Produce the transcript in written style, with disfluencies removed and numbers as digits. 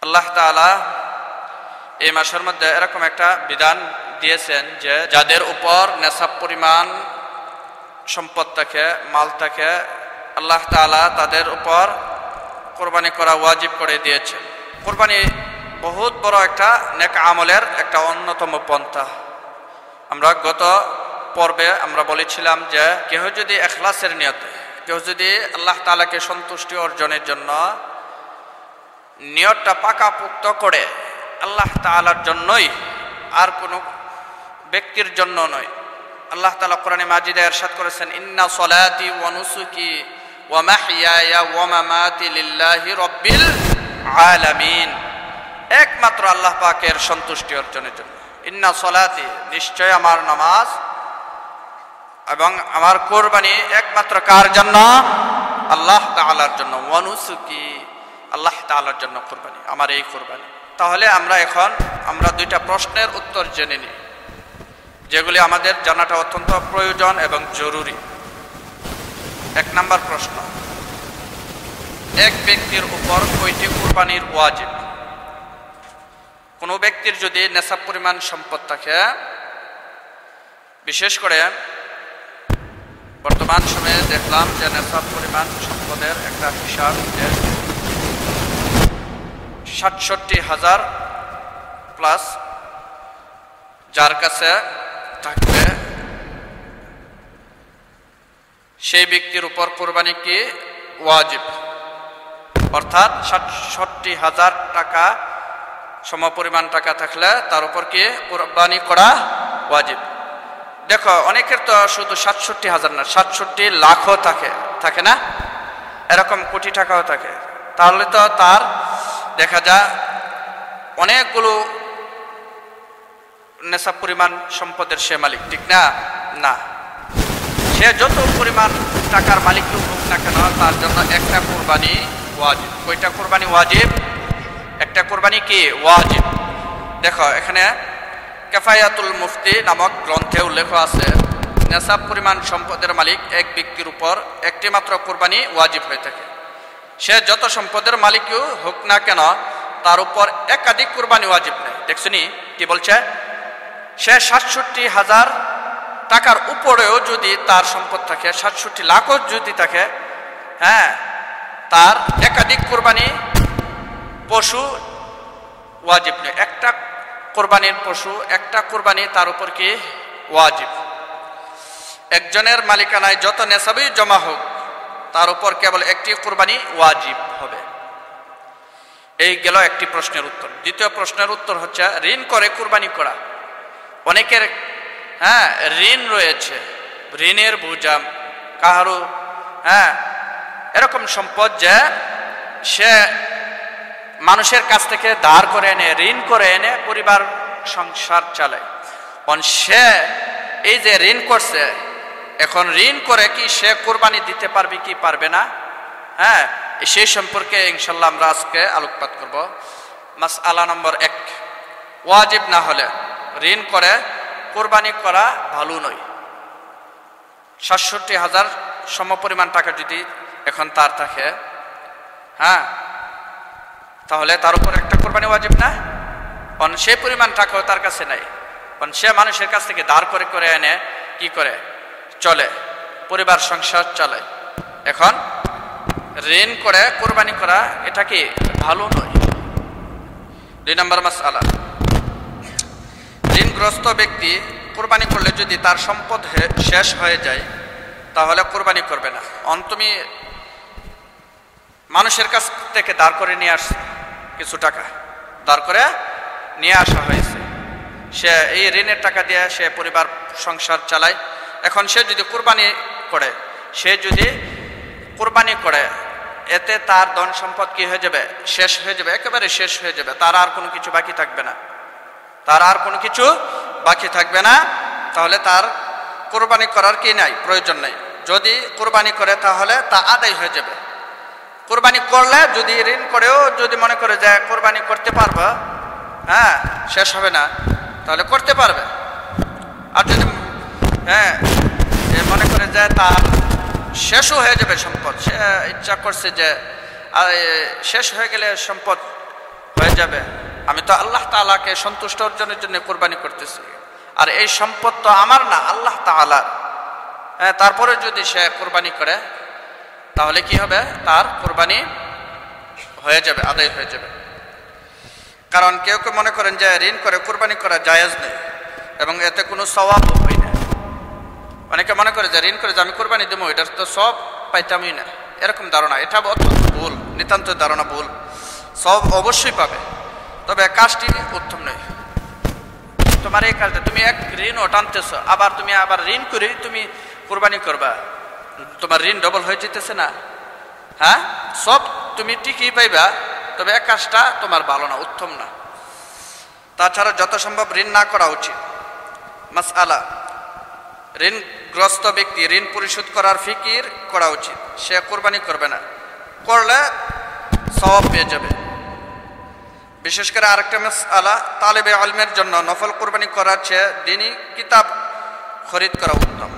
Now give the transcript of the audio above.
আল্লাহ তাআলা এই মাসের মধ্যে এরকম একটা বিধান দিয়েছেন যে যাদের উপর নেশাব পরিমাণ সম্পদ থাকে, মাল থাকে, আল্লাহ তাআলা তাদের উপর কোরবানি করা ওয়াজিব করে দিয়েছেন। কোরবানি বহুত বড় একটা নেক আমলের একটা অন্যতম পন্থা। আমরা গত পর্বে আমরা বলেছিলাম যে কেউ যদি ইখলাসের নিয়তে, কেউ যদি আল্লাহ তাআলাকে সন্তুষ্টি অর্জনের জন্য নিয়তটা পাকাপোক্ত করে, আল্লাহ তাআলার জন্যই, আর কোনো ব্যক্তির জন্য নয়। আল্লাহ তাআলা কোরআনে মাজিদে ইরশাদ করেছেন, ইন্না সলাতি ওয়া নুসুকি ওয়া মাহইয়ায়া ওয়া মামাতি লিল্লাহি রাব্বিল আলামিন। একমাত্র আল্লাহ পাকের সন্তুষ্টি অর্জনের জন্য। ইন্না সলাতি, নিশ্চয় আমার নামাজ এবং আমার কোরবানি একমাত্র কার জন্য? আল্লাহ তাআলার জন্য। ওয়া নুসুকি, আল্লাহ তাআলার জন্য কোরবানি, আমার এই কোরবানি। তাহলে আমরা দুইটা প্রশ্নের উত্তর জেনে নিই, যেগুলি আমাদের জানাটা অত্যন্ত প্রয়োজন এবং জরুরি। এক নাম্বার প্রশ্ন, এক ব্যক্তির উপর কয়টি কোরবানির ওয়াজিব? কোনো ব্যক্তির যদি নেশাব পরিমাণ সম্পদ থাকে, বিশেষ করে বর্তমান সময়ে দেখলাম যে নেশাব পরিমাণ সম্পদের একটা হিসাব যে ৬৭,০০০ প্লাস যার কাছে থাকবে সেই ব্যক্তির উপর কোরবানি কি ওয়াজিব, অর্থাৎ ৬৭,০০০ টাকা সমপরিমাণ টাকা থাকলে তার উপর কি কোরবানি করা ওয়াজিব। দেখো, অনেকের তো শুধু ৬৭,০০০ না, ৬৭ লাখও থাকে না, এরকম কোটি টাকাও থাকে। তাহলে তো তার দেখা যায় অনেকগুলো নেশাব পরিমাণ সম্পদের সে মালিক, ঠিক না? না, সে যত পরিমাণ টাকার মালিক হোক না কেন, তার জন্য একটা কোরবানি ওয়াজিব। কয়টা কোরবানি ওয়াজিব? একটা কোরবানি কি ওয়াজিব। দেখো, এখানে কিফায়াতুল মুফতি নামক গ্রন্থে উল্লেখ আছে, নেশাব পরিমাণ সম্পদের মালিক এক ব্যক্তির উপর একটি মাত্র কোরবানি ওয়াজিব হয়ে থাকে। সে যত সম্পদের মালিকও হোক না কেন, তার উপর একাধিক কোরবানি ওয়াজিব নেই। দেখছনি কি বলছে? সে ৬৭,০০০ টাকার উপরেও যদি তার সম্পদ থাকে, ৬৭ লাখও যদি থাকে, হ্যাঁ, তার একাধিক কোরবানি পশু ওয়াজিব নেই। একটা কোরবানির পশু, একটা কোরবানি তার উপর কি ওয়াজিব। একজনের মালিকানায় যত নেশাবই জমা হোক, তার উপর কেবল একটি কোরবানি ওয়াজিব হবে। এই গেল একটি প্রশ্নের উত্তর। দ্বিতীয় প্রশ্নের উত্তর হচ্ছে ঋণ করে কোরবানি করা। অনেকের ঋণ রয়েছে, ঋণের বোঝা কাহারও এরকম সম্পদ যে সে মানুষের কাছ থেকে ধার করে এনে, ঋণ করে এনে পরিবার সংসার চালায়। সে এই যে ঋণ করছে, এখন ঋণ করে কি সে কোরবানি দিতে পারবে কি পারবে না? সেই সম্পর্কে ইনশাল্লাহ আমরা আজকে আলোকপাত করব। মাসআলা নম্বর ১, ওয়াজিব না হলে ঋণ করে কোরবানি করা ভালো নয়। ৬৭,০০০ সমপরিমাণ টাকা যদি এখন তার থাকে, তাহলে তার উপর একটা কোরবানি ওয়াজিব না? সেই পরিমাণ টাকাও তার কাছে নাই, সে মানুষের কাছ থেকে ধার করে করে এনে কি করে চলে, পরিবার সংসার চালায়। এখন ঋণ করে কোরবানি করা এটা কি ভালো নয়। ২ নম্বর মাসআলা, ঋণগ্রস্ত ব্যক্তি কোরবানি করলে যদি তার সম্পদ শেষ হয়ে যায়, তাহলে কোরবানি করবে না। তুমি মানুষের কাছ থেকে ধার করে নিয়ে আসছে, কিছু টাকা ধার করে নিয়ে আসা হয়েছে, সে এই ঋণের টাকা দিয়ে সে পরিবার সংসার চালায়। এখন সে যদি কোরবানি করে, এতে তার ধন সম্পদ কি হয়ে যাবে? শেষ হয়ে যাবে, একেবারে শেষ হয়ে যাবে। তার আর কোনো কিছু বাকি থাকবে না, তাহলে তার কোরবানি করার কি নাই, প্রয়োজন নাই। যদি কোরবানি করে তাহলে তা আদায় হয়ে যাবে। কোরবানি করলে যদি ঋণ করেও যদি মনে করে যে কোরবানি করতে পারবে, শেষ হবে না, তাহলে করতে পারবে। আর যদি মনে করে যে তার শেষও হয়ে যাবে সম্পদ, সে ইচ্ছা করছে যে শেষ হয়ে গেলে সম্পদ হয়ে যাবে আমি তো আল্লাহ তাআলাকে সন্তুষ্ট অর্জনের জন্য কোরবানি করতেছি, আর এই সম্পদ তো আমার না, আল্লাহ তাআলার। তারপরে যদি সে কোরবানি করে তাহলে কি হবে? তার কোরবানি হয়ে যাবে, আদায় হয়ে যাবে। কারণ কেউ কেউ মনে করেন যে ঋণ করে কোরবানি করা জায়েজ নেই এবং এতে কোনো সওয়াব হয় না। অনেকে মনে করে যে ঋণ করে যে আমি কোরবানি দেবো, এটার তো সব পাইতামই না, এরকম ধারণা। এটা অত্যন্ত ভুল, নিতান্ত ধারণা ভুল। সব অবশ্যই পাবে, তবে কাজটি উত্তম নয়। তোমার এই কাজটা তুমি এক ঋণও টানতেছ, আবার তুমি আবার ঋণ করে তুমি কোরবানি করবা, তোমার ঋণ ডবল হয়ে যেতেছে না? হ্যাঁ, সব তুমি ঠিকই পাইবা, তবে এক কাজটা তোমার ভালো না, উত্তম না। তাছাড়া যত সম্ভব ঋণ না করা উচিত। মাসআলা, ঋণগ্রস্ত ব্যক্তি ঋণ পরিশোধ করার ফিকির করা উচিত, সে কোরবানি করবে না, করলে সওয়াব পেয়ে যাবে। বিশেষ করে আরেকটা মাসআলা, তালেবে ইলমের জন্য নফল কোরবানি করার চেয়ে দ্বীনি কিতাব খরিদ করা উত্তম।